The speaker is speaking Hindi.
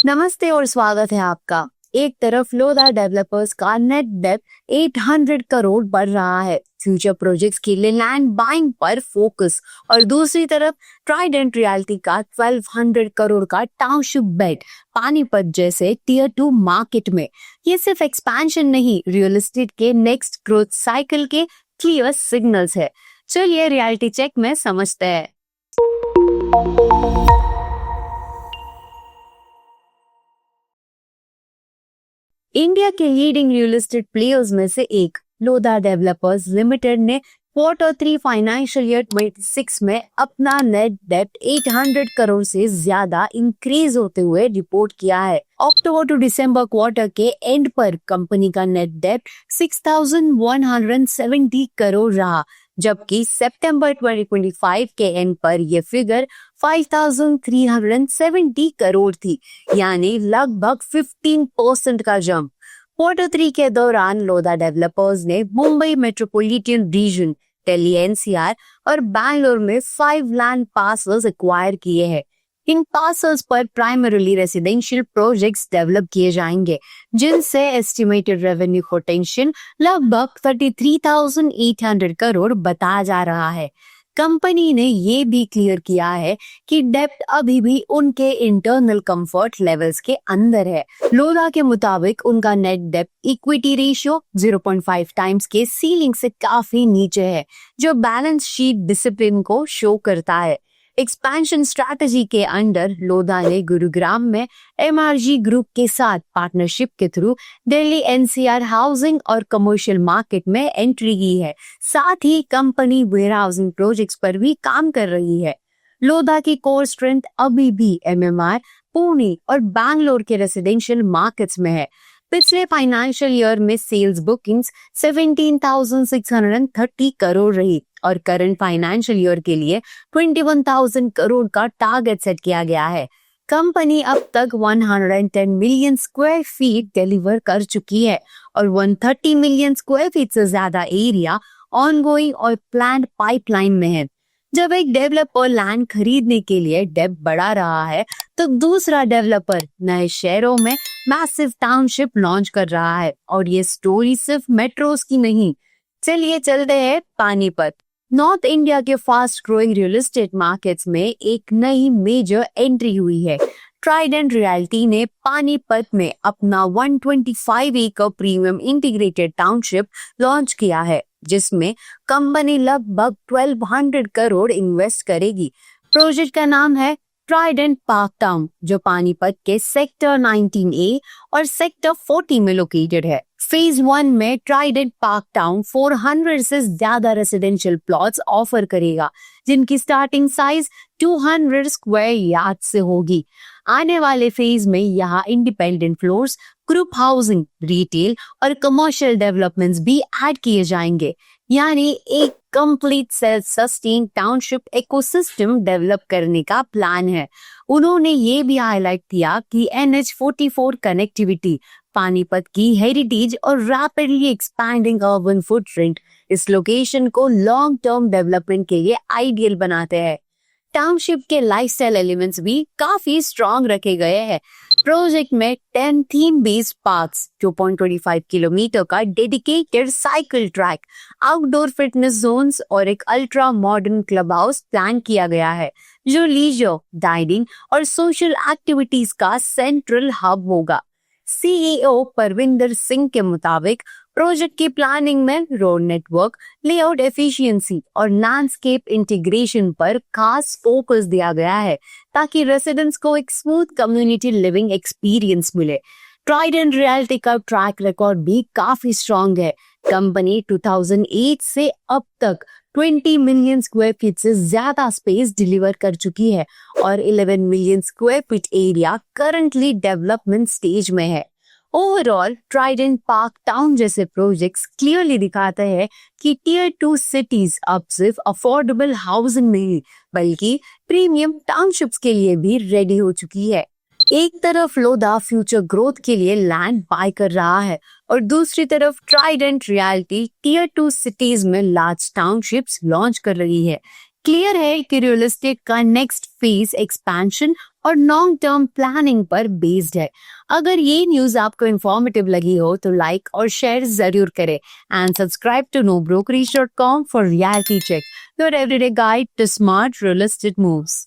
नमस्ते और स्वागत है आपका। एक तरफ लोधा डेवलपर्स का नेट डेट 800 करोड़ बढ़ रहा है फ्यूचर प्रोजेक्ट्स के लिए लैंड बाइंग पर फोकस, और दूसरी तरफ ट्राइडेंट रियल्टी का 1200 करोड़ का टाउनशिप बेट पानीपत जैसे टियर 2 मार्केट में। ये सिर्फ एक्सपेंशन नहीं, रियल एस्टेट के नेक्स्ट ग्रोथ साइकिल के क्लियर सिग्नल्स है। चलिए रियलिटी चेक में समझते हैं। इंडिया के लीडिंग रियल एस्टेट प्लेयर्स में से एक लोधा डेवलपर्स लिमिटेड ने Q3 फाइनेंशियल ईयर 26 में अपना नेट डेट 800 करोड़ से ज्यादा इंक्रीज होते हुए रिपोर्ट किया है। अक्टूबर टू दिसंबर क्वार्टर के एंड पर कंपनी का नेट डेट 6170 करोड़ रहा, जबकि सितंबर 2025 के एंड पर यह फिगर 5370 करोड़ थी, यानी लगभग 15% का जंप। Q3 के दौरान लोधा डेवलपर्स ने Mumbai metropolitan region, Delhi NCR और बैंगलोर में 5 लैंड पार्सल्स एक्वायर किए हैं। इन पार्सल्स पर प्राइमरीली रेसिडेंशियल प्रोजेक्ट्स डेवलप किए जाएंगे, जिनसे एस्टिमेटेड रेवेन्यू पोटेंशियल लगभग 33,800 करोड़ बताया जा रहा है। कंपनी ने ये भी क्लियर किया है कि डेप्थ अभी भी उनके इंटरनल कंफर्ट लेवल्स के अंदर है। लोधा के मुताबिक उनका net depth equity ratio 0.5 times के सीलिंग से काफी नीचे है, जो बैलेंस शीट डिसिप्लिन को शो करता है। एक्सपेंशन स्ट्रैटेजी के अंडर लोधा ने गुरुग्राम में MRG ग्रुप के साथ पार्टनरशिप के थ्रू दिल्ली NCR हाउसिंग और कमर्शियल मार्केट में एंट्री की है। साथ ही कंपनी वेयर हाउसिंग प्रोजेक्ट्स पर भी काम कर रही है। लोधा की कोर स्ट्रेंथ अभी भी MMR, पुणे और बैंगलोर के रेसिडेंशियल मार्केट्स में है। पिछले फाइनेंशियल ईयर में सेल्स बुकिंग्स 17,630 करोड़ रही और करंट फाइनेंशियल ईयर के लिए 21,000 करोड़ का टारगेट सेट किया गया है। कंपनी अब तक 110 मिलियन स्क्वायर फीट डिलीवर कर चुकी है और 130 मिलियन स्क्वायर फीट से ज्यादा एरिया ऑनगोइंग और प्लान्ड पाइपलाइन में है। जब एक डेवलपर लैंड खरीदने के लिए डेप्थ बढ़ा रहा है, तो दूसरा डेवलपर नए शहरों में मैसिव टाउनशिप लॉन्च कर रहा है। और ये स्टोरी सिर्फ मेट्रोस की नहीं। चलिए चलते हैं पानीपत। नॉर्थ इंडिया के fast growing real estate markets में एक नई मेजर एंट्री हुई है। ट्राइडेंट रियल्टी ने पानीपत में अपना 125 एकड़ प्रीमियम इंटीग्रेटेड टाउनशिप लॉन्च किया है, जिसमें कंपनी लगभग 1200 करोड़ इन्वेस्ट करेगी। प्रोजेक्ट का नाम है ट्राइडेंट पार्क टाउन, जो पानीपत के सेक्टर 19A और सेक्टर 40 में लोकेटेड है। फेज 1 में ट्राइडेंट पार्क टाउन 400 से ज्यादा रेसिडेंशियल प्लॉट्स ऑफर करेगा, जिनकी स्टार्टिंग साइज 200 स्क्वायर यार्ड से होगी। आने वाले फेज में यहाँ independent floors, group housing, retail और कमर्शियल डेवलपमेंट्स भी ऐड किए जाएंगे, यानी एक complete self sustain township ecosystem develop करने का प्लान है। उन्होंने ये भी हाईलाइट किया कि NH44 कनेक्टिविटी, पानीपत की हेरिटेज और रैपिडली एक्सपैंडिंग अर्बन फुटप्रिंट इस लोकेशन को लॉन्ग टर्म डेवलपमेंट के लिए आइडियल बनाते हैं। टाउनशिप के लाइफस्टाइल एलिमेंट्स भी काफी स्ट्रॉन्ग रखे गए हैं। प्रोजेक्ट में 10 थीम बेस्ड पार्क्स, 2.25 किलोमीटर का dedicated cycle track, outdoor fitness zones और एक ultra modern club house plan किया गया है, जो लीजर, डाइनिंग और सोशल एक्टिविटीज का सेंट्रल हब होगा। CEO परविंदर सिंह के मुताबिक प्रोजेक्ट की प्लानिंग में रोड नेटवर्क, लेआउट एफिशिएंसी और लैंडस्केप इंटीग्रेशन पर खास फोकस दिया गया है, ताकि रेसिडेंट्स को एक स्मूथ कम्युनिटी लिविंग एक्सपीरियंस मिले। ट्राइडेंट रियल्टी का ट्रैक रिकॉर्ड भी काफी स्ट्रॉन्ग है। कंपनी 2008 से अब तक 20 मिलियन स्क्वायर फीट से ज्यादा स्पेस डिलीवर कर चुकी है और 11 million square feet area currently development stage में है। ओवरऑल ट्राइडेंट पार्क टाउन जैसे प्रोजेक्ट्स क्लियरली दिखाते हैं कि टियर 2 सिटीज अब सिर्फ अफोर्डेबल हाउसिंग नहीं, बल्कि प्रीमियम टाउनशिप्स के लिए भी रेडी हो चुकी है। एक तरफ लोधा फ्यूचर ग्रोथ के लिए लैंड बाय कर रहा है और दूसरी तरफ ट्राइडेंट रियल्टी टियर 2 सिटीज में लार्ज टाउनशिप्स लॉन्च कर रही है। क्लियर है कि रियल एस्टेट का नेक्स्ट फेज एक्सपेंशन और लॉन्ग टर्म प्लानिंग पर बेस्ड है। अगर ये न्यूज आपको इंफॉर्मेटिव लगी हो तो लाइक और शेयर जरूर करें and subscribe to nobrokerage.com for reality check, your everyday guide to smart real estate moves.